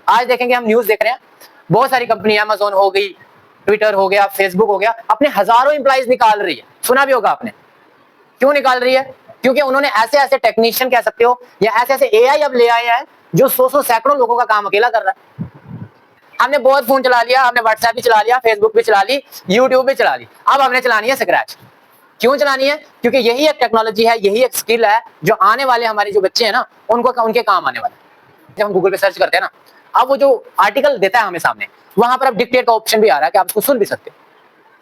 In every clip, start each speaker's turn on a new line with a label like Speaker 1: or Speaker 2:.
Speaker 1: आज देखेंगे हम न्यूज देख रहे हैं, बहुत सारी कंपनी अमेज़न हो गई, ट्विटर हो गया, फेसबुक हो गया, अपने हजारों एम्प्लॉइज निकाल रही है। सुना भी होगा आपने। क्यों निकाल रही है? क्योंकि उन्होंने ऐसे ऐसे टेक्नीशियन कह सकते हो या ऐसे ऐसे एआई अब ले आए हैं जो 100 सैकड़ों लोगों का काम अकेला कर रहा है। हमने बहुत फोन चला लिया, हमने व्हाट्सएप भी चला लिया, फेसबुक भी चला ली, यूट्यूब भी चला ली, अब हमने चलानी है स्क्रैच। क्यों चलानी है? क्योंकि यही एक टेक्नोलॉजी है, यही एक स्किल है जो आने वाले हमारे जो बच्चे हैं ना, उनको उनके काम आने वाले। जब हम गूगल पे सर्च करते हैं ना, अब वो जो आर्टिकल देता है हमें सामने, वहां पर अब डिक्टेट का ऑप्शन भी आ रहा है कि आप उसको सुन भी सकते हो,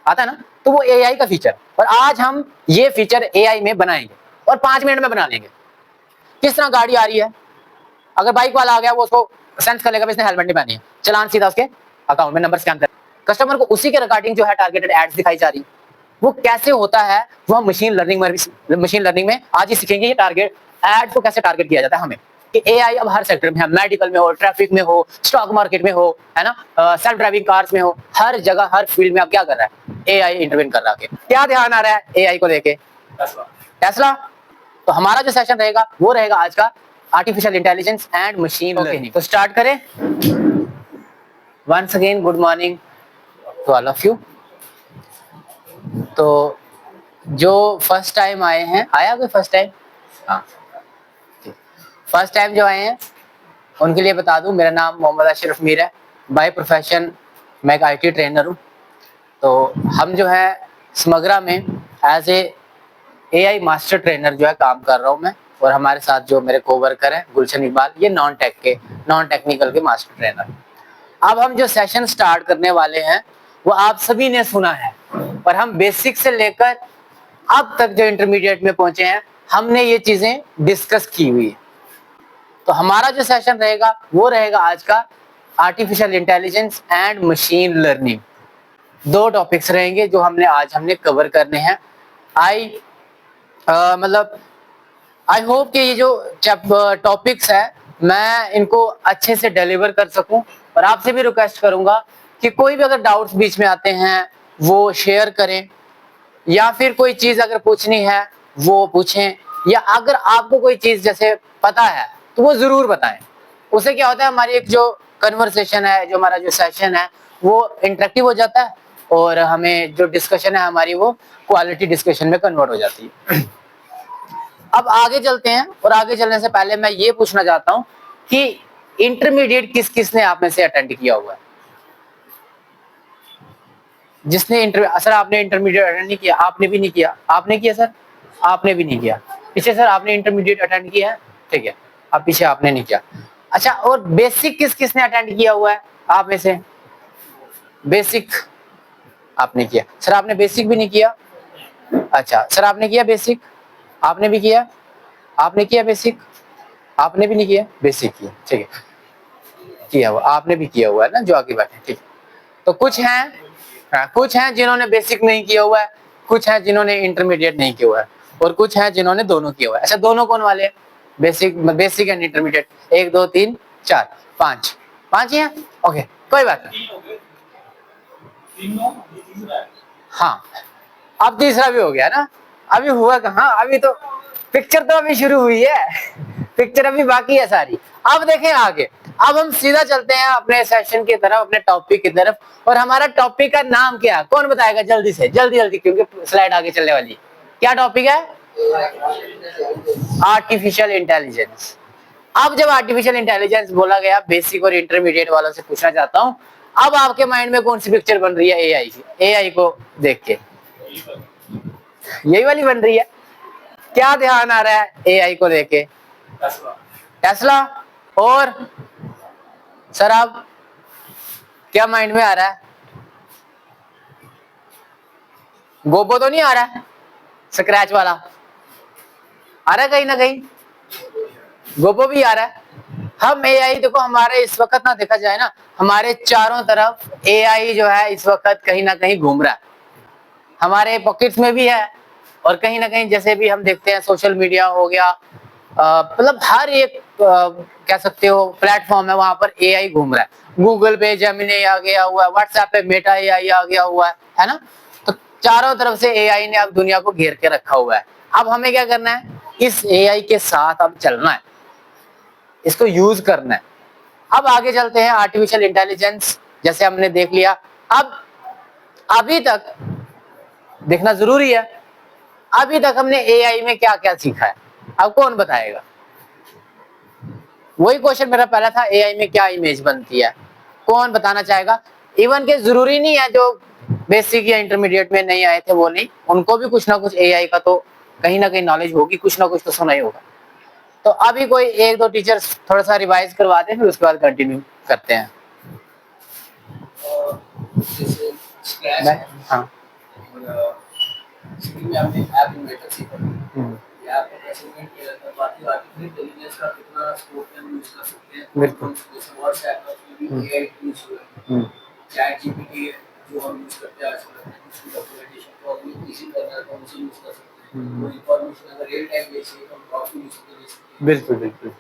Speaker 1: आता है ना। तो वो एआई का फीचर, और आज हम ये फीचर एआई में बनाएंगे और 5 मिनट में बना लेंगे। किस तरह गाड़ी आ रही है, अगर बाइक वाला आ गया वो उसको सेंस कर लेगा इसने हेलमेट नहीं पहनी है, चलान सीधा उसके अकाउंट में नंबर स्कैन कर, कस्टमर को उसी के रिगार्डिंग जो है टारगेटेड एड्स दिखाई जा रही है। वो कैसे होता है वो हम मशीन लर्निंग में आज ही सीखेंगे। ये टारगेट एड को कैसे टारगेट किया जाता है हमें, कि एआई अब हर सेक्टर में है, मेडिकल में हो, ट्रैफिक में हो, स्टॉक मार्केट में हो, है ना, सेल्फ ड्राइविंग कार्स में हो, हर जगह हर फील्ड में अब क्या कर रहा है, एआई इंटरवेन कर रहा है। क्या ध्यान आ रहा है एआई को लेके? टेस्ला। तो हमारा जो सेशन रहेगा वो रहेगा आज का artificial intelligence and machine learning. तो स्टार्ट करें। Once again good morning to all of you. तो जो फर्स्ट टाइम आए हैं, आया कोई फर्स्ट टाइम? हाँ, फर्स्ट टाइम जो आए हैं उनके लिए बता दूं, मेरा नाम मोहम्मद अशरफ मीर है। बाय प्रोफेशन मैं एक आईटी ट्रेनर हूँ। तो हम जो है समग्रा में एज एआई मास्टर ट्रेनर जो है काम कर रहा हूँ मैं, और हमारे साथ जो मेरे कोवर्कर हैं गुलशन इकबाल, ये नॉन टेक्निकल के मास्टर ट्रेनर। अब हम जो सेशन स्टार्ट करने वाले हैं वो आप सभी ने सुना है, और हम बेसिक से लेकर अब तक जो इंटरमीडिएट में पहुंचे हैं हमने ये चीजें डिस्कस की हुई है। तो हमारा जो सेशन रहेगा वो रहेगा आज का artificial intelligence and machine learning. 2 topics रहेंगे जो हमने कवर करने हैं। आई होप कि ये जो टॉपिक्स है मैं इनको अच्छे से डिलीवर कर सकूं, और आपसे भी रिक्वेस्ट करूंगा कि कोई भी अगर डाउट्स बीच में आते हैं वो शेयर करें, या फिर कोई चीज अगर पूछनी है वो पूछें, या अगर आपको कोई चीज जैसे पता है तो वो जरूर बताएं। उससे क्या होता है, हमारी एक जो कन्वर्सेशन है, जो हमारा जो सेशन है वो इंटरेक्टिव हो जाता है, और हमें जो डिस्कशन है हमारी वो क्वालिटी डिस्कशन में कन्वर्ट हो जाती है। अब आगे चलते हैं, और आगे चलने से पहले मैं ये पूछना चाहता हूं कि इंटरमीडिएट किस किसने आप में से अटेंड किया हुआ है? जिसने सर आपने इंटरमीडिएट अटेंड नहीं किया? आपने भी नहीं किया? आपने किया सर? आपने भी नहीं किया। पीछे सर आपने इंटरमीडिएट अटेंड किया है, ठीक है। अब पीछे आपने नहीं किया। अच्छा, और बेसिक किस किसने अटेंड किया हुआ है आप में से? बेसिक आपने किया। सर आपने बेसिक भी नहीं किया? अच्छा सर आपने किया बेसिक? आपने भी किया? आपने किया बेसिक? आपने भी नहीं किया? बेसिक किया, ठीक है, किया हुआ आपने भी किया हुआ है ना जो आगे बैठे, ठीक। तो कुछ हैं जिन्होंने बेसिक नहीं किया हुआ है, कुछ हैं जिन्होंने इंटरमीडिएट नहीं किया हुआ है, और कुछ हैं जिन्होंने दोनों किया हुआ है। अच्छा, दोनों कौन वाले हैं? Basic and intermediate. 1 2 3 4 5 ही हैं, ओके, कोई बात नहीं। हाँ, अब तीसरा भी हो गया ना। अभी हुआ कहाँ, अभी तो पिक्चर तो अभी शुरू हुई है, पिक्चर अभी बाकी है सारी। अब देखें आगे। अब हम सीधा चलते हैं अपने सेशन की तरफ, अपने टॉपिक की तरफ। और हमारा टॉपिक का नाम क्या है, कौन बताएगा? जल्दी से जल्दी, क्योंकि स्लाइड आगे चलने वाली है। क्या टॉपिक है? Artificial intelligence. अब जब आर्टिफिशियल इंटेलिजेंस बोला गया, बेसिक और इंटरमीडिएट वालों से पूछना चाहता हूं, अब आपके माइंड में कौन सी पिक्चर बन रही है एआई की? एआई को देख के यही वाली बन रही है। क्या ध्यान आ रहा है एआई को देख के? टेस्ला। और सर आप क्या माइंड में आ रहा है? गोबो तो नहीं आ रहा है? स्क्रैच वाला आ रहा है कहीं ना कहीं? गोबो भी आ रहा है। हम एआई देखो, हमारे इस वक्त ना देखा जाए ना, हमारे चारों तरफ एआई जो है इस वक्त कहीं ना कहीं घूम रहा है। हमारे पॉकेट्स में भी है, और कहीं ना कहीं जैसे भी हम देखते हैं सोशल मीडिया हो गया, मतलब हर एक कह सकते हो प्लेटफॉर्म है, वहां पर एआई घूम रहा है। गूगल पे जेमिनी आ गया हुआ है, व्हाट्सएप पे मेटा एआई आ गया हुआ है ना। तो चारों तरफ से एआई ने अब दुनिया को घेर के रखा हुआ है। अब हमें क्या करना है? इस एआई के साथ अब चलना है, इसको यूज करना है। अब आगे चलते हैं, आर्टिफिशियल इंटेलिजेंस जैसे हमने देख लिया। अब अभी तक देखना जरूरी है, अभी तक हमने एआई में क्या क्या सीखा है, अब कौन बताएगा? वही क्वेश्चन मेरा पहला था, एआई में क्या इमेज बनती है, कौन बताना चाहेगा? इवन के जरूरी नहीं है जो बेसिक या इंटरमीडिएट में नहीं आए थे वो नहीं, उनको भी कुछ ना कुछ एआई का तो कहीं ना कहीं नॉलेज होगी, कुछ ना कुछ तो सुना ही होगा। तो अभी कोई एक दो टीचर्स थोड़ा सा रिवाइज करवाते हैं, फिर उसके बाद कंटिन्यू करते हैं। हाँ, बिल्कुल।
Speaker 2: चैट जीपीटी है जो हम यूज करते हैं आजकल, उसकी डॉक्यूमेंटेशन को हम इजी करना है तो हम उसे यूज कर सकते हैं। कोई इंफॉर्मेशन अगर रियल टाइम बेस है तो हम क्रॉस यूज कर सकते हैं।
Speaker 1: बिल्कुल बिल्कुल।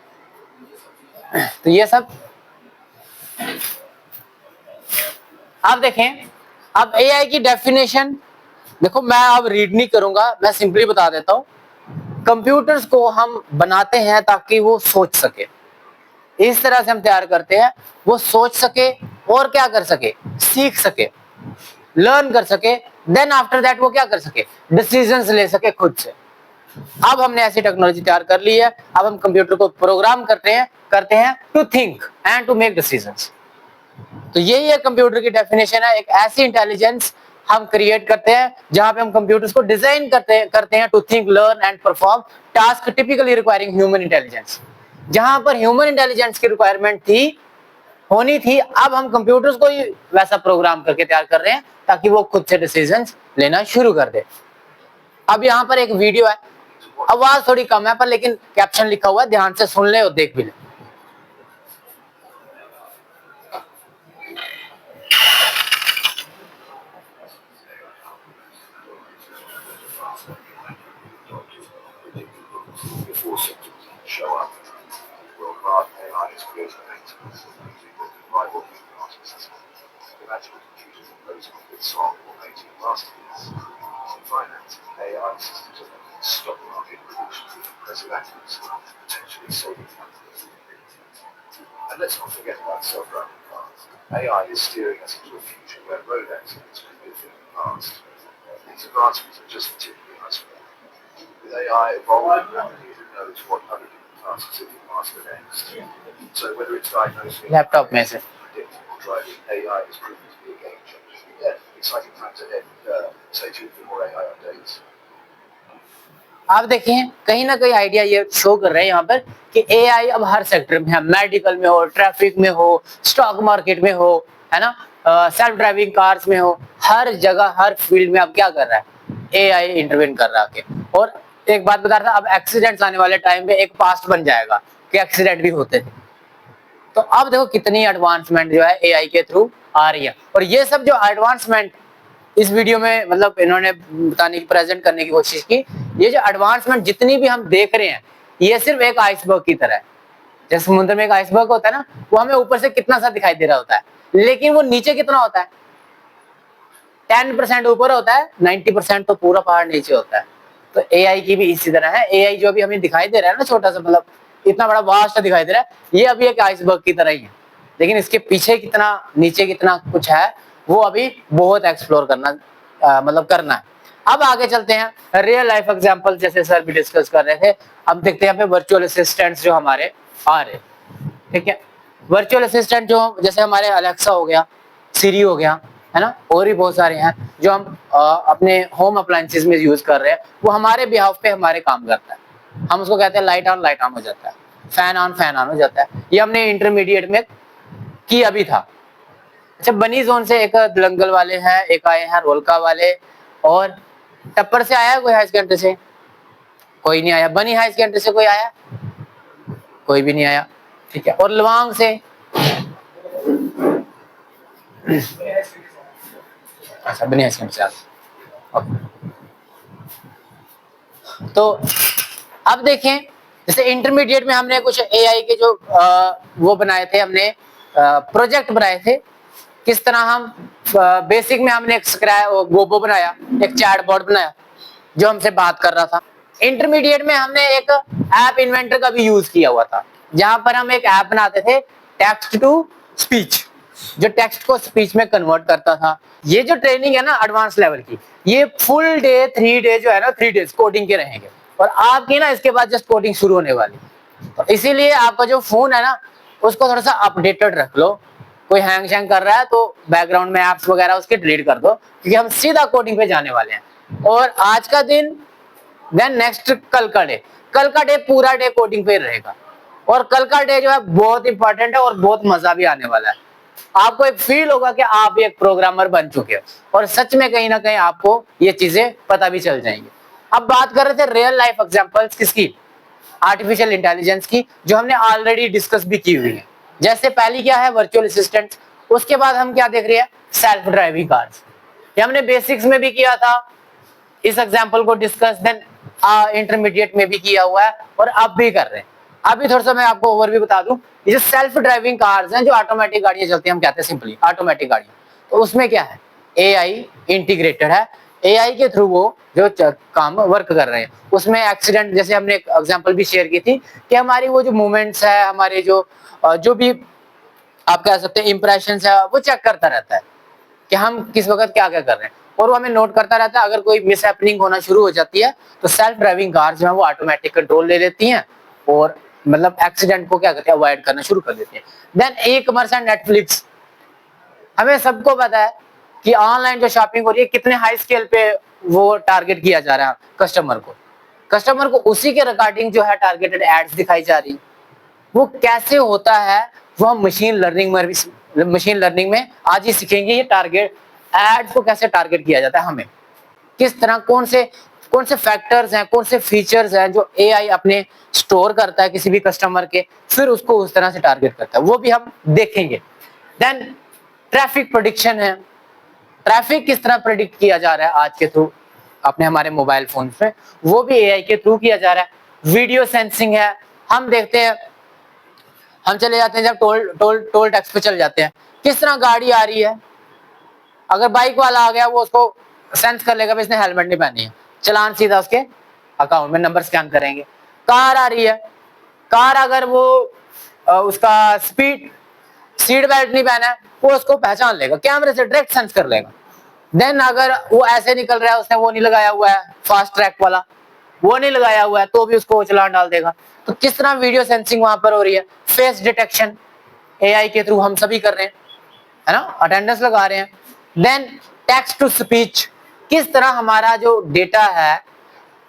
Speaker 1: तो ये सब आप देखें, अब एआई की डेफिनेशन देखो, मैं अब रीड नहीं करूंगा, मैं सिंपली बता देता हूं। कंप्यूटर्स को हम बनाते हैं ताकि वो सोच सके, इस तरह से हम तैयार करते हैं वो सोच सके और क्या कर सके, सीख सके, लर्न कर सके, देन आफ्टर दैट वो क्या कर सके, डिसीजंस ले सके खुद से। अब हमने ऐसी टेक्नोलॉजी तैयार कर ली है, अब हम कंप्यूटर को प्रोग्राम करते हैं to think and to make decisions. तो यही है कंप्यूटर की डेफिनेशन है, एक ऐसी इंटेलिजेंस हम क्रिएट करते हैं जहां पे हम कंप्यूटर्स को डिजाइन करते हैं to think, learn and perform task typically requiring human intelligence. जहां पर ह्यूमन इंटेलिजेंस की रिक्वायरमेंट होनी थी, अब हम कंप्यूटर्स को ही वैसा प्रोग्राम करके तैयार कर रहे हैं ताकि वो खुद से डिसीजंस लेना शुरू कर दे। अब यहाँ पर एक वीडियो है, आवाज थोड़ी कम है पर लेकिन कैप्शन लिखा हुआ है, ध्यान से सुन ले और देख भी ले।
Speaker 2: Before symptoms show up, world-class AI is creating maintenance using rival human artists. Imagine a computer composing a good song or painting a masterpiece. In finance, AI systems are making stock market predictions with impressive accuracy, potentially saving companies. And let's not forget about self-driving cars. AI is steering us into a future where road accidents could be a thing of the past. These advancements are just the tip of the iceberg. With AI evolving rapidly, who knows what other different tasks it will master next. So whether it's diagnosing,
Speaker 1: laptop में से
Speaker 2: predicting or driving, AI is proving to be a game changer. Yeah, exciting times ahead. Stay tuned for more AI updates.
Speaker 1: आप देखिए, कहीं ना कहीं idea ये show कर रहे हैं यहाँ पर कि एआई अब हर सेक्टर में है, मेडिकल में हो, ट्रैफिक में हो, स्टॉक मार्केट में हो, है ना, सेल्फ ड्राइविंग कार्स में हो, हर जगह हर फील्ड में अब क्या कर रहा है, एआई इंटरवेन कर रहा है। और एक बात बता रहा था, अब एक्सीडेंट्स आने वाले टाइम पे एक पास्ट बन जाएगा कि एक्सीडेंट भी होते थे। तो अब देखो कितनी एडवांसमेंट जो है एआई के थ्रू आ रही है। और ये सब जो एडवांसमेंट इस वीडियो में मतलब इन्होंने बताने की, प्रेजेंट करने की कोशिश की, ये जो एडवांसमेंट जितनी भी हम देख रहे हैं ये सिर्फ एक आइसबर्ग की तरह है। जैसे समुद्र में एक आइसबर्ग होता है ना, वो हमें ऊपर से कितना सा दिखाई दे रहा होता है, लेकिन वो नीचे कितना होता है, 10% ऊपर होता है, 90% तो पूरा पहाड़ नीचे होता है। तो एआई की भी इसी तरह है। एआई जो अभी हमें दिखाई दे रहा है ना, छोटा सा, मतलब इतना बड़ा वास्ट दिखाई दे रहा है, ये अभी एक आइसबर्ग की तरह ही है, लेकिन इसके पीछे कितना, नीचे कितना कुछ है, वो अभी बहुत एक्सप्लोर करना मतलब करना है। अब आगे चलते हैं, रियल लाइफ एग्जांपल जैसे सर भी डिस्कस कर रहे थे। अब देखते हैं यहाँ पे वर्चुअल असिस्टेंट्स जो हमारे आ रहे, ठीक है। वर्चुअल असिस्टेंट जो जैसे हमारे अलेक्सा हो गया, सिरी हो गया, है ना, और भी बहुत सारे हैं जो हम अपने होम अप्लायंसेस में यूज कर रहे हैं, वो हमारे बिहाफ पे हमारे काम करता है। हम उसको कहते हैं लाइट ऑन हो जाता है, फैन ऑन हो जाता है। ये हमने इंटरमीडिएट में किया भी था। अच्छा, बनी जोन से एक दलंगल वाले हैं, एक आए हैं रोलका वाले, और टप्पर से आया कोई, हाई सेकेंडरी से कोई नहीं आया, बनी हाई सेकेंडरी से कोई आया, कोई भी नहीं आया, ठीक है। और लवांग से, अच्छा बनी हाई सेकेंडरी से आया। तो अब देखें, जैसे इंटरमीडिएट में हमने कुछ एआई के जो वो बनाए थे, हमने प्रोजेक्ट बनाए थे, किस तरह हम बेसिक में हमने एक गोबो बनाया, एक चैटबॉट बनाया जो हमसे बात कर रहा था। इंटरमीडिएट में हमने एक ऐप इन्वेंटर का भी यूज किया हुआ था, जहां पर हम एक ऐप बनाते थे टेक्स्ट टू स्पीच, जो टेक्स्ट को स्पीच में कन्वर्ट करता था। ये जो ट्रेनिंग है ना एडवांस लेवल की, ये फुल डे 3 डे जो है ना 3 डेज कोडिंग के रहेंगे, और आपकी ना इसके बाद जस्ट कोडिंग शुरू होने वाली। तो इसीलिए आपका जो फोन है ना उसको थोड़ा सा अपडेटेड रख लो। कोई हैंग शैंग कर रहा है तो बैकग्राउंड में एप्स वगैरह उसके डिलीट कर दो, क्योंकि हम सीधा कोडिंग पे जाने वाले हैं। और आज का दिन, देन नेक्स्ट कल का डे पूरा डे कोडिंग पे रहेगा। और कल का डे जो है बहुत इंपॉर्टेंट है और बहुत मजा भी आने वाला है। आपको एक फील होगा कि आप भी एक प्रोग्रामर बन चुके हो, और सच में कहीं ना कहीं आपको ये चीजें पता भी चल जाएंगी। अब बात कर रहे थे रियल लाइफ एग्जांपल्स किसकी, आर्टिफिशियल इंटेलिजेंस की, जो हमने ऑलरेडी डिस्कस भी की हुई है। जैसे पहली क्या है, वर्चुअल असिस्टेंट। उसके बाद हम क्या देख रहे हैं, सेल्फ ड्राइविंग कार्स। ये हमने बेसिक्स में भी किया था इस एग्जांपल को डिस्कस, देन इंटरमीडिएट में भी किया हुआ है, और अब भी कर रहे हैं। अभी थोड़ा सा मैं आपको ओवरव्यू बता दूं। ये जो सेल्फ ड्राइविंग कार्स हैं, जो ऑटोमेटिक गाड़ियां चलती हैं, हम कहते हैं सिंपली ऑटोमेटिक गाड़ियां, तो उसमें क्या है, एआई इंटीग्रेटेड है। एआई के थ्रू वो जो काम वर्क कर रहे हैं। उसमें एक्सीडेंट, जैसे हमने एक एग्जांपल भी शेयर की थी कि हमारी वो जो मूवमेंट्स है, हमारे जो भी आप कह सकते हैं इंप्रेशंस है, वो चेक करता रहता है कि हम किस वक्त क्या क्या कर रहे हैं, और वो हमें नोट करता रहता है। अगर कोई मिस हैपनिंग होना शुरू हो जाती है तो सेल्फ ड्राइविंग कार जो है वो ऑटोमेटिक कंट्रोल ले लेती हैं, और मतलब एक्सीडेंट को क्या करते हैं, अवॉइड करना शुरू कर देती है। Then e commerce and Netflix. हमें सबको पता है कि ऑनलाइन जो शॉपिंग हो रही है, कितने हाई स्केल पे वो टारगेट किया जा रहा है कस्टमर को उसी के रिगार्डिंग जो है टारगेटेड एड्स दिखाई जा रही है। वो कैसे होता है, वो हम मशीन लर्निंग में आज ही सीखेंगे। ये टारगेट एड्स को कैसे टारगेट किया जाता है, हमें किस तरह, कौन से फैक्टर्स हैं, कौन से फीचर्स हैं जो एआई अपने स्टोर करता है किसी भी कस्टमर के, फिर उसको उस तरह से टारगेट करता है, वो भी हम देखेंगे। देन ट्रैफिक प्रेडिक्शन है। ट्रैफिक किस तरह प्रेडिक्ट किया जा रहा है आज के थ्रू अपने हमारे मोबाइल फोन में, वो भी एआई के थ्रू किया जा रहा है। वीडियो सेंसिंग है। हम देखते हैं, हम चले जाते हैं जब टोल टैक्स पे चले जाते हैं, किस तरह गाड़ी आ रही है, अगर बाइक वाला आ गया वो उसको सेंस कर लेगा, इसने हेलमेट नहीं पहनी है, चलान सीधा उसके अकाउंट में, नंबर स्कैन करेंगे। कार आ रही है, कार अगर वो उसका सीट बेल्ट नहीं पहना है, वो उसको पहचान लेगा, कैमरे से डायरेक्ट सेंस कर लेगा। देन अगर वो ऐसे निकल रहा है, उसने वो नहीं लगाया हुआ है फास्ट ट्रैक वाला, वो नहीं लगाया हुआ है, तो भी उसको चलान डाल देगा। तो किस तरह वीडियो सेंसिंग वहां पर हो रही है। फेस डिटेक्शन एआई के थ्रू हम सभी कर रहे हैं, है ना, अटेंडेंस लगा रहे हैं। देन टेक्स्ट टू स्पीच, किस तरह हमारा जो डेटा है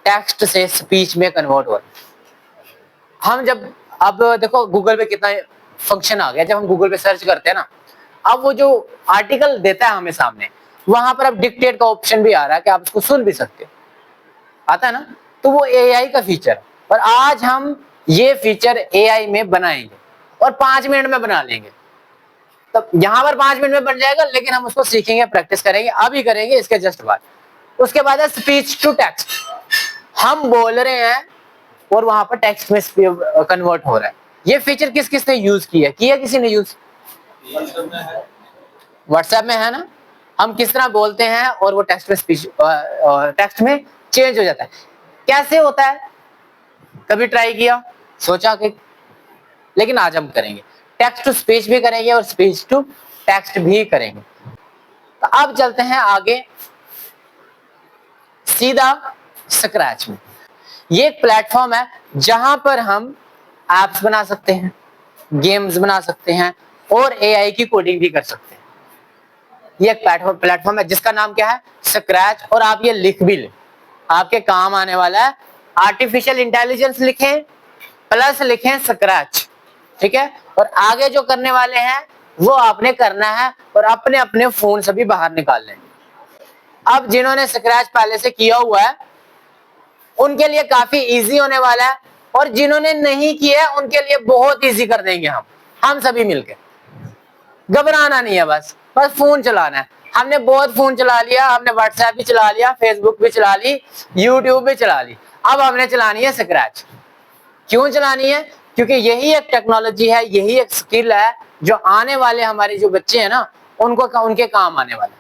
Speaker 1: टेक्स्ट से स्पीच में कन्वर्ट हो रहा है। हम जब, अब देखो गूगल पे कितना फंक्शन आ गया, जब हम गूगल पे सर्च करते हैं ना, अब वो जो आर्टिकल देता है हमें सामने, वहां पर अब डिक्टेट का ऑप्शन भी आ रहा है कि आप उसको सुन भी सकते हो, आता है ना। तो वो एआई का फीचर है, और आज हम ये फीचर एआई में बनाएंगे और 5 मिनट में बना लेंगे। तब यहाँ पर 5 मिनट में बन जाएगा, लेकिन हम उसको सीखेंगे, प्रैक्टिस करेंगे, अभी करेंगे इसके जस्ट बाद। उसके बाद है स्पीच टू टेक्स्ट। हम बोल रहे हैं और वहां पर टेक्स्ट में कन्वर्ट हो रहा है। ये फीचर किस किस ने यूज किया किसी ने यूज, व्हाट्सएप में है ना। हम किस तरह बोलते हैं और वो टेक्स्ट में टेक्स्ट में चेंज हो जाता है। कैसे होता है, कभी ट्राई किया, सोचा कि, लेकिन आज हम करेंगे। टेक्स्ट टू स्पीच भी करेंगे और स्पीच टू टेक्स्ट भी करेंगे। तो अब चलते हैं आगे सीधा स्क्रैच में। ये एक प्लेटफॉर्म है जहां पर हम एप्स बना सकते हैं, गेम्स बना सकते हैं, और एआई की कोडिंग भी कर सकते हैं। ये एक प्लेटफॉर्म है जिसका नाम क्या है, स्क्रैच। और आप ये लिख भी लें, आपके काम आने वाला है। आर्टिफिशियल इंटेलिजेंस लिखें प्लस लिखें स्क्रैच, ठीक है। और आगे जो करने वाले हैं वो आपने करना है, और अपने अपने फोन से भी बाहर निकाल लें। अब जिन्होंने स्क्रैच पहले से किया हुआ है उनके लिए काफी इजी होने वाला है, और जिन्होंने नहीं किया है उनके लिए बहुत इजी कर देंगे हम सभी मिलके। घबराना नहीं है, बस फोन चलाना है। हमने बहुत फोन चला लिया, हमने व्हाट्सएप भी चला लिया, फेसबुक भी चला ली, यूट्यूब भी चला ली, अब हमने चलानी है स्क्रैच। क्यों चलानी है, क्योंकि यही एक टेक्नोलॉजी है, यही एक स्किल है जो आने वाले हमारे जो बच्चे हैं ना उनको उनके काम आने वाले।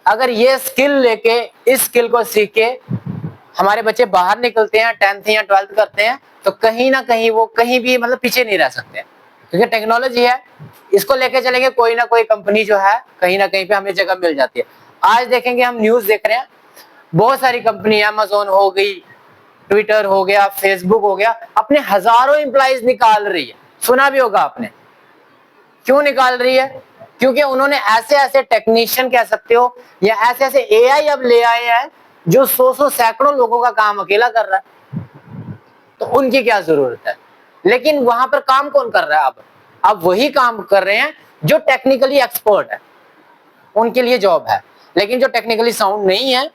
Speaker 1: अगर ये स्किल लेके, इस स्किल को सीख के हमारे बच्चे बाहर निकलते हैं, 10th या 12th करते हैं, तो कहीं ना कहीं वो कहीं भी मतलब पीछे नहीं रह सकते। क्योंकि टेक्नोलॉजी है, इसको लेके चलेंगे कोई ना कोई कंपनी जो है कहीं ना कहीं पे हमें जगह मिल जाती है। आज देखेंगे हम न्यूज देख रहे हैं, बहुत सारी कंपनी, अमेज़न हो गई, ट्विटर हो गया, फेसबुक हो गया, अपने हजारों एम्प्लॉइज निकाल रही है। सुना भी होगा आपने। क्यों निकाल रही है? क्योंकि उन्होंने ऐसे ऐसे टेक्नीशियन कह सकते हो या ऐसे ऐसे एआई अब ले आए हैं जो 100 सैकड़ों लोगों का काम अकेला कर रहा है। तो उनकी क्या जरूरत है? लेकिन वहां पर काम कौन कर रहा है? अब वही काम कर रहे हैं जो टेक्निकली एक्सपर्ट है, उनके लिए जॉब है। लेकिन जो टेक्निकली साउंड नहीं है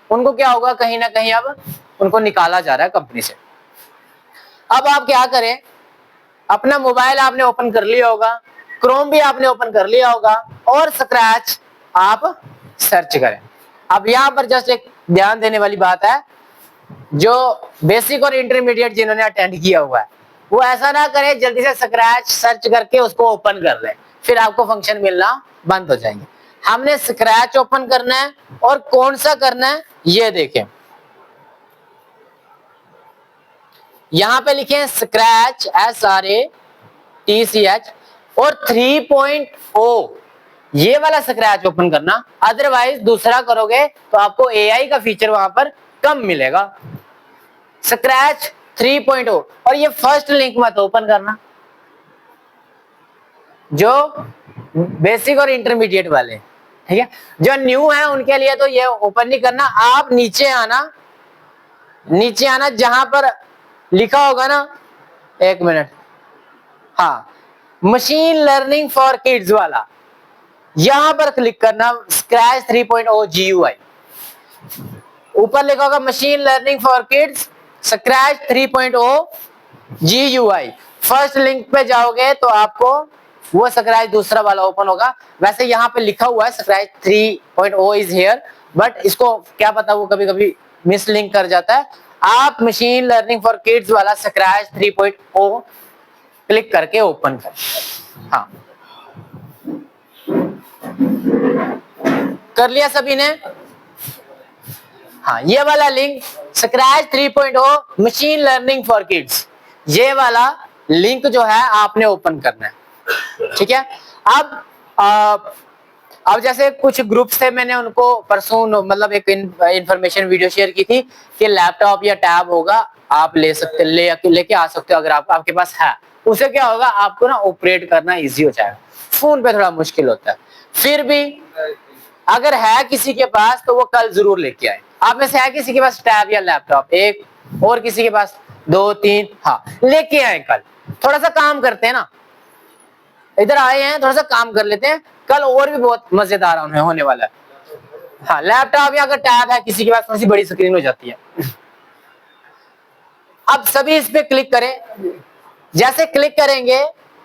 Speaker 1: उनको क्या होगा, कहीं ना कहीं अब उनको निकाला जा रहा है कंपनी से। अब आप क्या करें, अपना मोबाइल आपने ओपन कर लिया होगा, क्रोम भी आपने ओपन कर लिया होगा और स्क्रैच आप सर्च करें। अब यहां पर जस्ट एक ध्यान देने वाली बात है, जो बेसिक और इंटरमीडिएट जिन्होंने अटेंड किया हुआ है वो ऐसा ना करें जल्दी से स्क्रैच सर्च करके उसको ओपन कर लें, फिर आपको फंक्शन मिलना बंद हो जाएंगे। हमने स्क्रैच ओपन करना है और कौन सा करना है ये देखें। यहां पे लिखे स्क्रैच SRATCH और 3.0 ये वाला स्क्रैच ओपन करना, अदरवाइज दूसरा करोगे तो आपको एआई का फीचर वहां पर कम मिलेगा। स्क्रैच 3.0 और ये फर्स्ट लिंक मत ओपन करना, जो बेसिक और इंटरमीडिएट वाले, ठीक है। जो न्यू है उनके लिए तो ये ओपन नहीं करना। आप नीचे आना जहां पर लिखा होगा ना, एक मिनट, हाँ, मशीन लर्निंग फॉर किड्स वाला, यहां पर क्लिक करना। स्क्रैच 3.0 GUI, ऊपर लिखा होगा machine learning for kids scratch 3.0 GUI। First link पे जाओगे तो आपको वो स्क्रैच दूसरा वाला ओपन होगा। वैसे यहाँ पे लिखा हुआ है स्क्रैच 3.0 इज हियर, बट इसको क्या पता वो कभी कभी मिस लिंक कर जाता है। आप मशीन लर्निंग फॉर किड्स वाला स्क्रैच 3.0 क्लिक करके ओपन कर, हाँ, कर लिया सभी ने? हाँ, ये वाला link scratch 3.0 machine learning for kids, ये वाला लिंक जो है आपने ओपन करना है, ठीक है। अब जैसे कुछ ग्रुप्स थे, मैंने उनको परसों मतलब एक इंफॉर्मेशन वीडियो शेयर की थी कि लैपटॉप या टैब होगा, आप ले सकते, लेके आ सकते हो अगर आपके पास है। उसे क्या होगा, आपको ना ऑपरेट करना इजी हो जाएगा। फोन पे थोड़ा मुश्किल होता है, फिर भी अगर है किसी के पास तो वो कल जरूर लेके आए। आप में से है किसी के पास टैब या लैपटॉप? एक और किसी के पास 2-3, हाँ, लेके आए कल। थोड़ा सा काम करते हैं ना, इधर आए हैं, थोड़ा सा काम कर लेते हैं, कल और भी बहुत मजेदार होने वाला है। हाँ, लैपटॉप या अगर टैब है किसी के पास, थोड़ी सी बड़ी स्क्रीन हो जाती है। अब सभी इस पे क्लिक करें। जैसे क्लिक करेंगे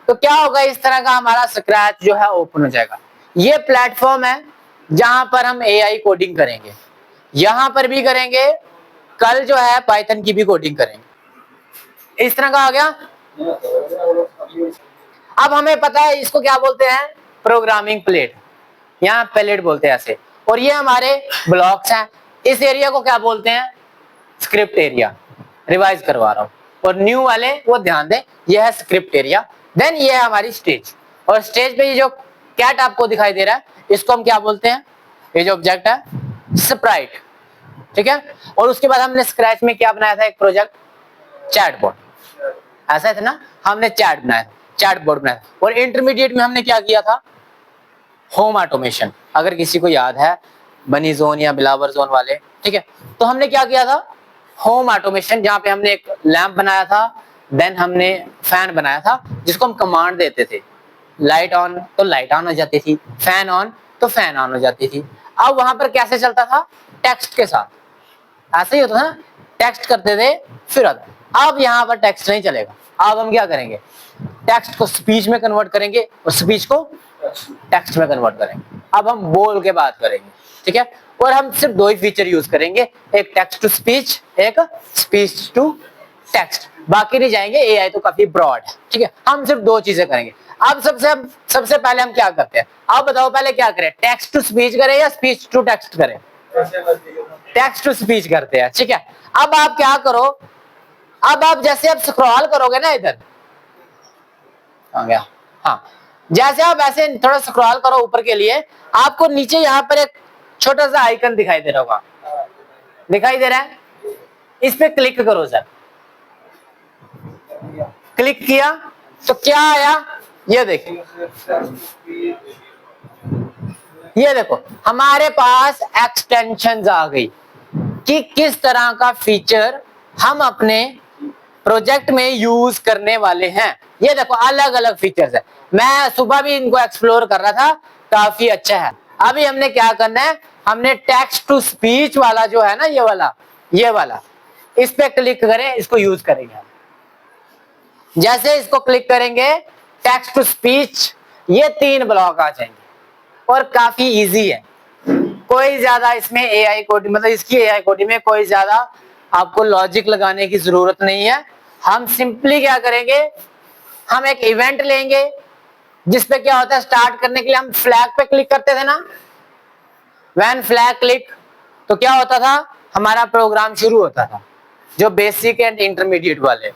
Speaker 1: तो क्या होगा, इस तरह का हमारा स्क्रैच जो है ओपन हो जाएगा। ये प्लेटफॉर्म है जहां पर हम एआई कोडिंग करेंगे, यहां पर भी करेंगे, कल जो है पाइथन की भी कोडिंग करेंगे। इस तरह का आ गया। अब हमें पता है इसको क्या बोलते हैं, प्रोग्रामिंग प्लेट, यहाँ पैलेट बोलते हैं ऐसे। और ये हमारे ब्लॉक्स हैं। इस एरिया को क्या बोलते हैं, स्क्रिप्ट एरिया। रिवाइज करवा रहा हूँ, और न्यू वाले वो ध्यान दें, ये है स्क्रिप्ट एरिया। देन ये है हमारी स्टेज, और स्टेज पे ये जो कैट आपको दिखाई दे रहा है इसको हम क्या बोलते हैं, ये जो ऑब्जेक्ट है स्प्राइट, ठीक है। और उसके बाद हमने स्क्रैच में क्या बनाया था, एक प्रोजेक्ट चैटबॉट, ऐसा था ना, हमने चैट बनाया, चैटबॉट बनाया। और इंटरमीडिएट में हमने क्या किया था, होम ऑटोमेशन, अगर किसी को याद है, बनी जोन या बिलावर जोन वाले, ठीक है। तो हमने क्या किया था, होम ऑटोमेशन, जहां पे हमने एक लैंप बनाया था, देन हमने फैन बनाया था जिसको हम कमांड देते थे, लाइट ऑन तो लाइट ऑन हो जाती थी, फैन ऑन तो फैन ऑन हो जाती थी। अब वहां पर कैसे चलता था, टेक्स्ट के साथ, ऐसे ही होता था, टेक्स्ट करते थे फिर आता। अब यहाँ पर टेक्स्ट नहीं चलेगा, अब हम क्या करेंगे, टेक्स्ट को स्पीच में कन्वर्ट करेंगे और स्पीच को टेक्स्ट में कन्वर्ट करेंगे। अब हम बोल के बात करेंगे, ठीक है। और हम सिर्फ दो ही फीचर यूज करेंगे, एक टेक्स्ट टू स्पीच, एक स्पीच टू टेक्स्ट, बाकी नहीं जाएंगे। एआई तो काफी ब्रॉड है, ठीक है, हम सिर्फ दो चीजें करेंगे। अब सबसे पहले हम क्या करते हैं, आप बताओ पहले क्या करें, टेक्स्ट टू स्पीच करें या स्पीच टू टेक्स्ट करें? टेक्स्ट टू स्पीच करते हैं, ठीक है। अब आप क्या करो, अब आप जैसे आप स्क्रॉल करोगे ना, इधर आ गया, हाँ, जैसे आप ऐसे थोड़ा स्क्रॉल करो ऊपर के लिए, आपको नीचे यहाँ पर एक छोटा सा आइकन दिखाई दे रहा होगा, दिखाई दे रहा है, इस पे क्लिक करो सर। क्लिक किया तो क्या आया, ये देखिए, ये देखो हमारे पास एक्सटेंशंस आ गई कि किस तरह का फीचर हम अपने प्रोजेक्ट में यूज करने वाले हैं। ये देखो अलग अलग फीचर्स है, मैं सुबह भी इनको एक्सप्लोर कर रहा था, काफी अच्छा है। अभी हमने क्या करना है, हमने टेक्स्ट टू स्पीच वाला जो है ना, ये वाला इस पे क्लिक करें, इसको यूज करेंगे। जैसे इसको क्लिक करेंगे टेक्स्ट टू स्पीच, ये 3 ब्लॉक आ जाएंगे और काफी इजी है। कोई ज्यादा इसमें एआई कोडिंग, मतलब इसकी एआई कोडिंग में कोई ज्यादा आपको लॉजिक लगाने की जरूरत नहीं है। हम सिंपली क्या करेंगे, हम एक इवेंट लेंगे जिसपे क्या होता है, स्टार्ट करने के लिए हम फ्लैग पे क्लिक करते थे ना, व्हेन फ्लैग क्लिक, तो क्या होता था, हमारा प्रोग्राम शुरू होता था, जो बेसिक एंड इंटरमीडिएट वाले।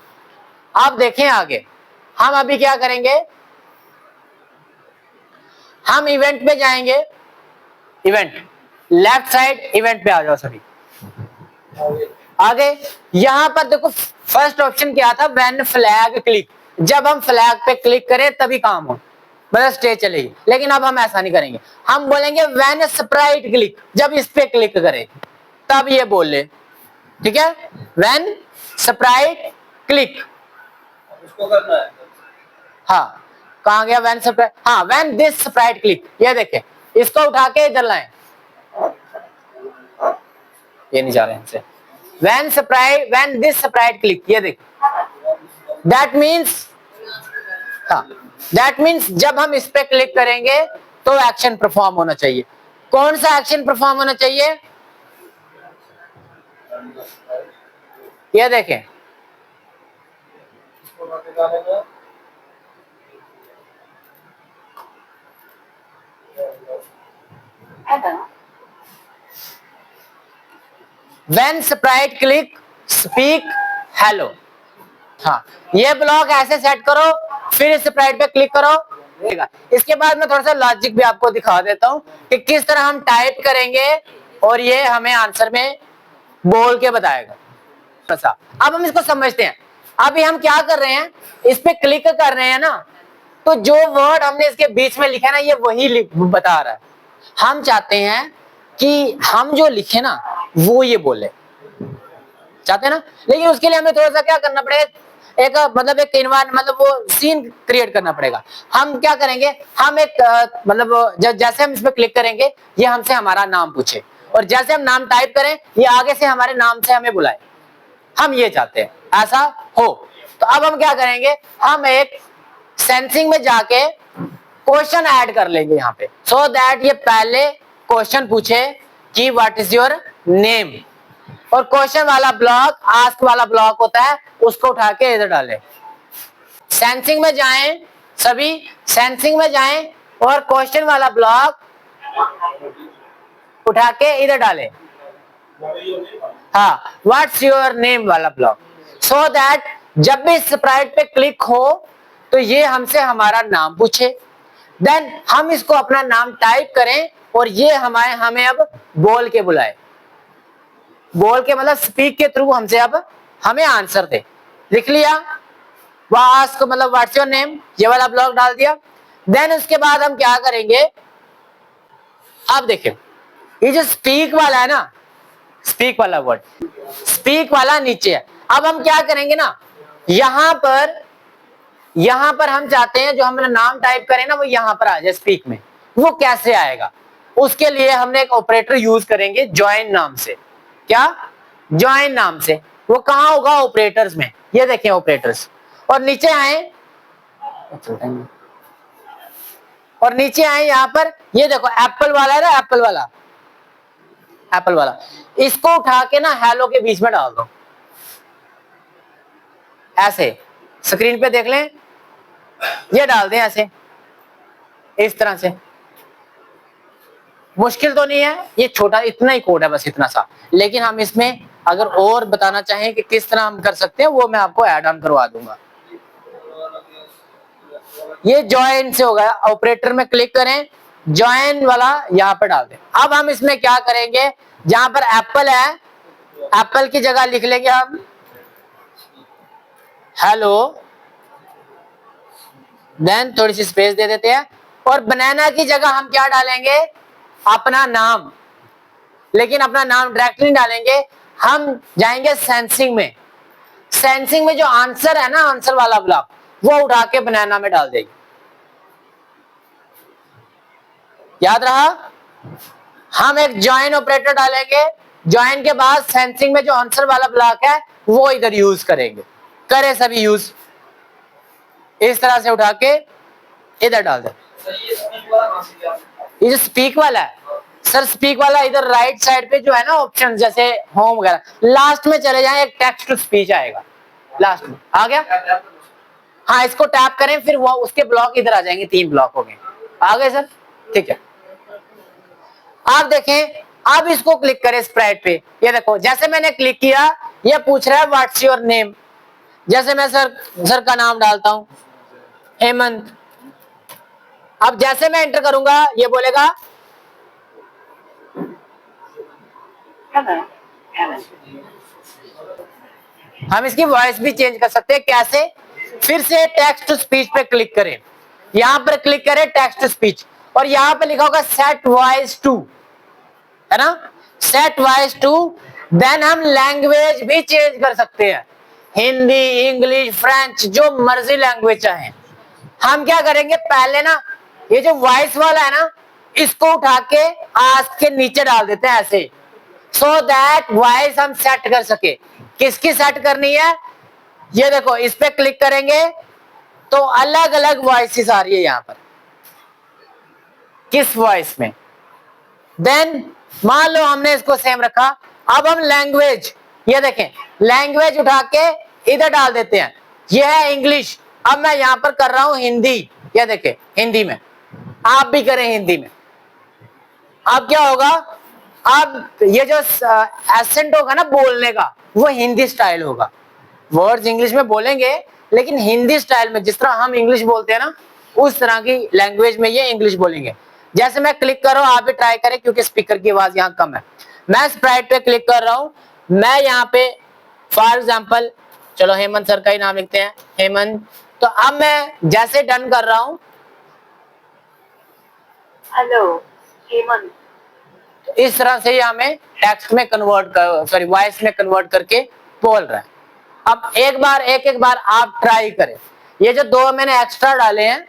Speaker 1: आप देखें आगे, हम अभी क्या करेंगे, हम इवेंट पे जाएंगे, इवेंट लेफ्ट साइड, इवेंट पे आ जाओ सभी आगे। यहां पर देखो फर्स्ट ऑप्शन क्या था, व्हेन फ्लैग क्लिक, जब हम फ्लैग पे क्लिक करें तभी काम हो, मतलब स्टेज चलेगी। लेकिन अब हम ऐसा नहीं करेंगे, हम बोलेंगे व्हेन स्प्राइट क्लिक, जब इस पे क्लिक करें तब ये बोल ले, ठीक है, व्हेन स्प्राइट क्लिक,
Speaker 3: उसको करना है।
Speaker 1: हाँ कहां गया, व्हेन स्प्राइट, हाँ व्हेन दिस स्प्राइट क्लिक, ये देखें, इसको उठा के इधर लाएं, ये नहीं जा रहे हैं इनसे, व्हेन दिस स्प्राइट क्लिक, ये देख, दैट मीन्स, हाँ दैट मीन्स जब हम इस पे क्लिक करेंगे तो एक्शन परफॉर्म होना चाहिए। कौन सा एक्शन परफॉर्म होना चाहिए, ये देखें, when Sprite click speak hello, हाँ ये ब्लॉक ऐसे सेट करो, फिर स्प्राइट पे क्लिक करो। इसके बाद मैं थोड़ा सा लॉजिक भी आपको दिखा देता हूं कि किस तरह हम टाइप करेंगे और ये हमें आंसर में बोल के बताएगा। अब हम इसको समझते हैं। अभी हम क्या कर रहे हैं, इस पे क्लिक कर रहे हैं ना, तो जो वर्ड हमने इसके बीच में लिखा है ना, ये वही बता रहा है। हम चाहते हैं कि हम जो लिखे ना वो ये बोले, चाहते हैं ना, लेकिन उसके लिए हमें थोड़ा सा क्या करना पड़ेगा, एक मतलब एक इन्वायरमेंट, मतलब वो सीन क्रिएट करना पड़ेगा। हम क्या करेंगे, हम एक मतलब जैसे हम इस पे क्लिक करेंगे, ये हमसे हमारा नाम पूछे, और जैसे हम नाम टाइप करें ये आगे से हमारे नाम से हमें बुलाए, हम ये चाहते हैं ऐसा हो। तो अब हम क्या करेंगे, हम एक सेंसिंग में जाके क्वेश्चन ऐड कर लेंगे यहाँ पे, सो दैट ये पहले क्वेश्चन पूछे कि व्हाट इज योर नेम, और क्वेश्चन वाला ब्लॉक, आस्क वाला ब्लॉक होता है, उसको उठा के इधर डालें। सेंसिंग में जाएं, सभी सेंसिंग में जाएं और क्वेश्चन वाला ब्लॉक उठा के इधर डालें, हाँ व्हाट्स योर नेम वाला ब्लॉक, सो दैट जब भी स्प्राइट पे क्लिक हो तो ये हमसे हमारा नाम पूछे, देन हम इसको अपना नाम टाइप करें और ये हमें अब बोल के बुलाए, बोल के मतलब स्पीक के थ्रू हमसे अब हमें आंसर दे। लिख लिया, आस्क मतलब व्हाट्स योर नेम, ये वाला ब्लॉक डाल दिया। देन उसके बाद हम क्या करेंगे, अब देखिए ये जो स्पीक वाला है ना, स्पीक वाला वर्ड, स्पीक वाला नीचे है। अब हम क्या करेंगे ना, यहां पर हम चाहते हैं जो हमने नाम टाइप करें ना वो यहां पर आ जाए स्पीक में। वो कैसे आएगा, उसके लिए हमने एक ऑपरेटर यूज करेंगे ज्वाइन नाम से। क्या, ज्वाइन नाम से। वो कहां होगा, ऑपरेटर्स में, ये देखें ऑपरेटर्स, और नीचे आए, और नीचे आए यहां पर, ये देखो एप्पल वाला है ना, एप्पल वाला, इसको उठा के ना हेलो के बीच में डाल दो, ऐसे स्क्रीन पे देख लें, ये डाल दें ऐसे, इस तरह से। मुश्किल तो नहीं है, ये छोटा इतना ही कोड है, बस इतना सा। लेकिन हम इसमें अगर और बताना चाहें कि किस तरह हम कर सकते हैं, वो मैं आपको ऐड ऑन करवा दूंगा। ये ज्वाइन से होगा, ऑपरेटर में क्लिक करें, ज्वाइन वाला यहाँ पर डाल दें। अब हम इसमें क्या करेंगे, जहां पर एप्पल है, एप्पल की जगह लिख लेंगे हम हेलो, देन थोड़ी सी स्पेस दे देते हैं, और बनाना की जगह हम क्या डालेंगे, अपना नाम। लेकिन अपना नाम डायरेक्टली नहीं डालेंगे, हम जाएंगे सेंसिंग में। सेंसिंग में जो आंसर है ना, आंसर वाला ब्लॉक, वो उठा के बनाना में डाल देंगे। याद रहा, हम एक ज्वाइन ऑपरेटर डालेंगे, ज्वाइन के बाद सेंसिंग में जो आंसर वाला ब्लॉक है वो इधर यूज करेंगे। करें सभी यूज, इस तरह से उठा के इधर डाल दे।
Speaker 3: सर ये स्पीक वाला कहाँ से गया?
Speaker 1: ये जो स्पीक वाला है सर, स्पीक वाला इधर राइट साइड पे जो है ना ऑप्शन, जैसे होम वगैरह, लास्ट में चले जाएं, एक टेक्स्ट टू स्पीच आएगा लास्ट में, आ गया। हाँ, इसको टैप करें, फिर वो उसके ब्लॉक इधर आ जाएंगे, 3 ब्लॉक हो गए, आ गए सर, ठीक है। आप देखें, अब इसको क्लिक करें स्प्राइट पे, ये देखो जैसे मैंने क्लिक किया, ये पूछ रहा है व्हाट्स योर नेम। जैसे मैं सर का नाम डालता हूं हेमंत, अब जैसे मैं एंटर करूंगा ये बोलेगा हम इसकी वॉइस भी चेंज कर सकते हैं, कैसे, फिर से टेक्स्ट टू स्पीच पे क्लिक करें, यहां पर क्लिक करें टेक्स्ट टू स्पीच, और यहां पे लिखा होगा सेट वॉइस टू, है ना, सेट वॉइस टू। देन हम लैंग्वेज भी चेंज कर सकते हैं, हिंदी, इंग्लिश, फ्रेंच, जो मर्जी लैंग्वेज चाहे। हम क्या करेंगे, पहले ना ये जो वॉइस वाला है ना, इसको उठा के आस्क के नीचे डाल देते हैं ऐसे, सो दैट वॉइस हम सेट कर सके। किसकी सेट करनी है, ये देखो इस पे क्लिक करेंगे तो अलग अलग वॉइसेस आ रही है यहां पर, किस वॉइस में। देन मान लो हमने इसको सेम रखा, अब हम लैंग्वेज, ये देखें लैंग्वेज उठा के इधर डाल देते हैं, ये है इंग्लिश, अब मैं यहां पर कर रहा हूं हिंदी, ये देखें हिंदी में, आप भी करें हिंदी में। अब क्या होगा, अब ये जो एसेंट होगा ना बोलने का, वो हिंदी स्टाइल होगा। वर्ड्स इंग्लिश में बोलेंगे लेकिन हिंदी स्टाइल में, जिस तरह हम इंग्लिश बोलते हैं ना, उस तरह की लैंग्वेज में ये इंग्लिश बोलेंगे। जैसे मैं क्लिक कर रहा हूं, आप भी ट्राई करें, क्योंकि स्पीकर की आवाज यहाँ कम है। मैं स्प्राइट पे क्लिक कर रहा हूं, मैं यहाँ पे फॉर एग्जाम्पल, चलो हेमंत सर का ही नाम लिखते हैं, हेमंत। तो अब मैं जैसे डन कर रहा हूं,
Speaker 4: हेलो हेमंत,
Speaker 1: इस तरह से ये हमें टेक्स्ट में कन्वर्ट कर, सॉरी वॉइस में कन्वर्ट करके बोल रहा है। अब एक बार आप ट्राई करें। ये जो 2 मैंने एक्स्ट्रा डाले हैं,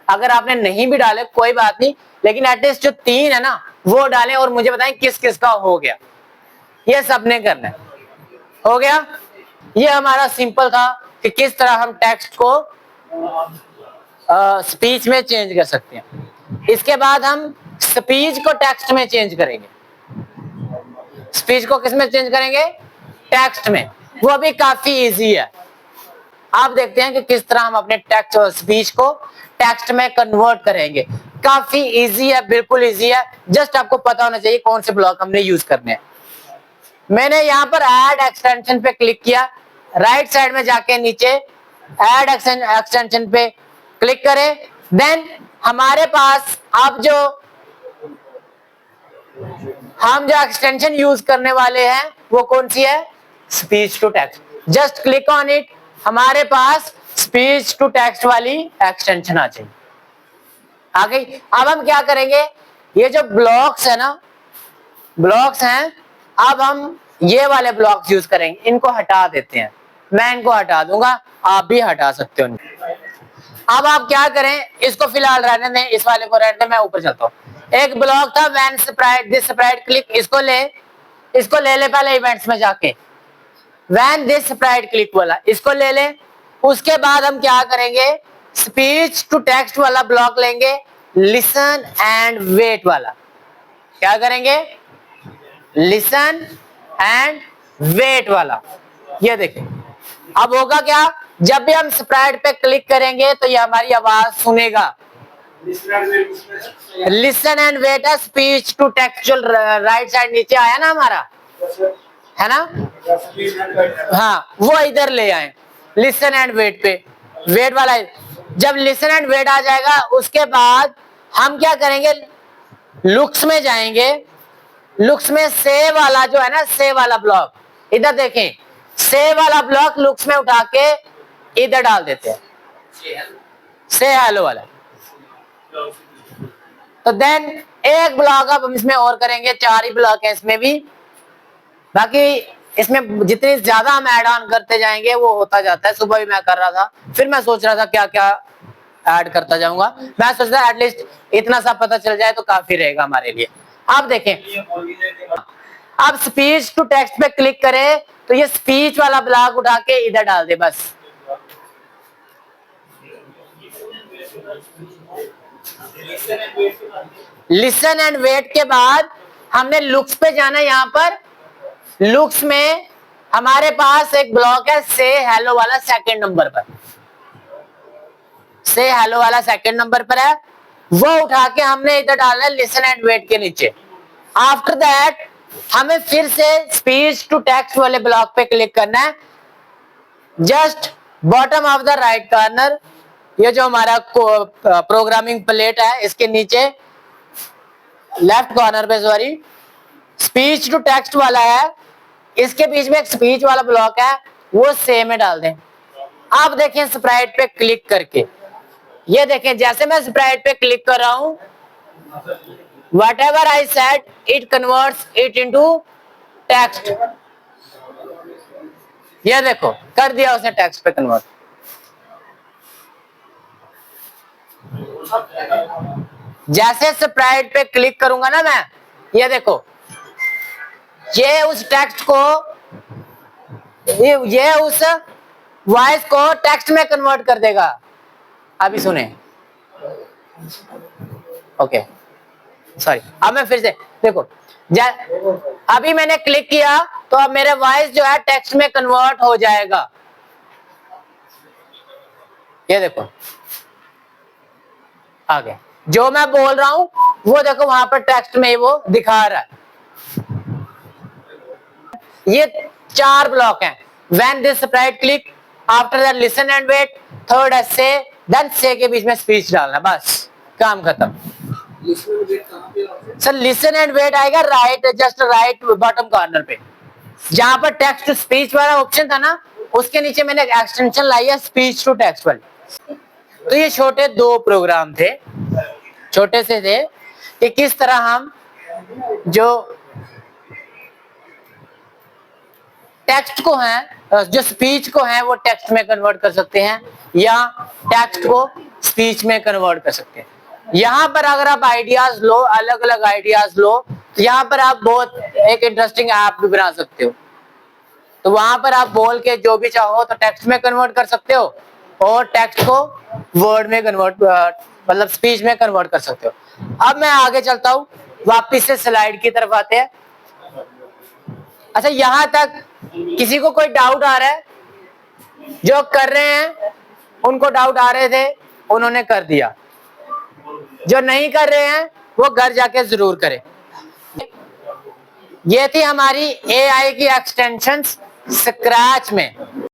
Speaker 1: अगर आपने नहीं भी डाले कोई बात नहीं, लेकिन एटलीस्ट जो 3 है ना वो डालें, और मुझे बताएं किस किस का हो गया। ये सबने करना है, हो गया। ये हमारा सिंपल था कि किस तरह हम टेक्स्ट को स्पीच में चेंज कर सकते हैं। इसके बाद हम स्पीच को टेक्स्ट में चेंज करेंगे। स्पीच को किस में चेंज करेंगे, टेक्स्ट में। वो भी काफी इजी है। आप देखते हैं कि किस तरह हम अपने टेक्स्ट और स्पीच को टेक्स्ट में कन्वर्ट करेंगे। काफी इजी है, बिल्कुल इजी है, जस्ट आपको पता होना चाहिए कौन से ब्लॉक हमने यूज करने हैं। मैंने यहाँ पर ऐड एक्सटेंशन पे क्लिक किया, राइट साइड में जाके नीचे ऐड एक्सटेंशन पे क्लिक करें। देन हमारे पास अब हम जो एक्सटेंशन यूज करने वाले हैं वो कौन सी है, speech to text. Just click on it, हमारे पास स्पीच टू टेक्स्ट वाली एक्सटेंशन आ जाएगी, आ गई। अब हम क्या करेंगे, ये जो ब्लॉक्स है ना, ब्लॉक्स हैं, अब हम ये वाले ब्लॉक्स यूज करेंगे। इनको हटा देते हैं, मैं इनको हटा दूंगा, आप भी हटा सकते हो। अब आप क्या करें, इसको फिलहाल रहने दें, इस वाले को रहने दें, मैं ऊपर चलता हूँ। एक ब्लॉक था when Sprite this sprite click, इसको ले पहले इवेंट्स में जाके, व्हेन दिस स्प्राइट क्लिक वाला इसको ले लें। उसके बाद हम क्या करेंगे, स्पीच टू टेक्स्ट वाला ब्लॉक लेंगे, लिसन एंड वेट वाला। क्या करेंगे, लिसन एंड वेट वाला। ये देखें, अब होगा क्या, जब भी हम स्प्राइट पे क्लिक करेंगे तो ये हमारी आवाज सुनेगा। लिसन एंड वेट है, स्पीच टू टेक्स्ट जो राइट साइड नीचे आया ना हमारा, है ना, हाँ वो इधर ले आए लिसन एंड वेट पे। वेट वाला जब लिसन एंड वेट आ जाएगा उसके बाद हम क्या करेंगे, लुक्स में जाएंगे। लुक्स में से वाला जो है ना, से वाला ब्लॉक, इधर देखें, से वाला ब्लॉक लुक्स में उठा के इधर डाल देते हैं, से हेलो वाला। तो देन एक ब्लॉक अब हम इसमें और करेंगे, 4 ही ब्लॉक है इसमें भी, बाकी इसमें जितनी ज्यादा हम ऐड ऑन करते जाएंगे वो होता जाता है। सुबह भी मैं कर रहा था, फिर मैं सोच रहा था क्या क्या ऐड करता जाऊंगा। मैं सोच रहा एटलीस्ट इतना सा पता चल जाए तो काफी रहेगा हमारे लिए। आप देखें, अब स्पीच टू टेक्स्ट पे क्लिक करें तो ये स्पीच वाला ब्लॉक उठा के इधर डाल दे बस। लिसन एंड वेट के बाद हमने लुक्स पे जाना। यहाँ पर लुक्स में हमारे पास एक ब्लॉक है से हेलो वाला, सेकंड नंबर पर, से हेलो वाला सेकंड नंबर पर है, वो उठा के हमने इधर डालना है लिसन एंड वेट के नीचे। आफ्टर दैट हमें फिर से स्पीच टू टेक्स्ट वाले ब्लॉक पे क्लिक करना है, just bottom of the right corner, ये जो हमारा प्रोग्रामिंग प्लेट है इसके नीचे लेफ्ट कॉर्नर पे, सॉरी, स्पीच टू टेक्स्ट वाला है, इसके बीच में एक स्पीच वाला ब्लॉक है, वो से में डाल दें। आप देखें स्प्राइट पे क्लिक करके, ये देखें जैसे मैं स्प्राइट पे क्लिक कर रहा हूं, whatever I said it converts it into text। ये देखो कर दिया उसने टेक्स्ट पे कन्वर्ट। जैसे स्प्राइट पे क्लिक करूंगा ना मैं, ये देखो ये उस टेक्स्ट को, ये उस वॉइस को टेक्स्ट में कन्वर्ट कर देगा। अभी सुने, ओके सॉरी, अब मैं फिर से देखो, अभी मैंने क्लिक किया तो अब मेरे वॉइस जो है टेक्स्ट में कन्वर्ट हो जाएगा। ये देखो आगे जो मैं बोल रहा हूं वो देखो वहां पर टेक्स्ट में वो दिखा रहा है। ये 4 ब्लॉक हैं। When this sprite click, after that listen and wait, third है से, देन से के बीच में स्पीच डालना, बस काम खत्म। सर लिसन एंड वेट आएगा right, just right bottom corner पे, जहां पर टेक्स्ट टू स्पीच वाला ऑप्शन था ना, उसके नीचे मैंने एक एक्सटेंशन लाई है स्पीच टू टेक्स्ट वाली। तो ये छोटे 2 प्रोग्राम थे, छोटे से थे, कि किस तरह हम जो टेक्स्ट को है, जो स्पीच को है वो टेक्स्ट में कन्वर्ट कर सकते हैं, या टेक्स्ट को स्पीच में कन्वर्ट कर सकते हैं। यहाँ पर अगर आप आइडियाज लो, अलग अलग आइडियाज लो, तो यहाँ पर आप बहुत एक इंटरेस्टिंग ऐप भी बना सकते हो। तो वहां पर आप बोल के जो भी चाहो तो टेक्स्ट में कन्वर्ट कर सकते हो, और टेक्स्ट को वर्ड में कन्वर्ट, मतलब स्पीच में कन्वर्ट कर सकते हो। अब मैं आगे चलता हूँ, वापिस से स्लाइड की तरफ आते हैं। अच्छा, यहां तक किसी को कोई डाउट आ रहा है? जो कर रहे हैं उनको डाउट आ रहे थे, उन्होंने कर दिया। जो नहीं कर रहे हैं वो घर जाके जरूर करें। ये थी हमारी AI की एक्सटेंशंस स्क्रैच में।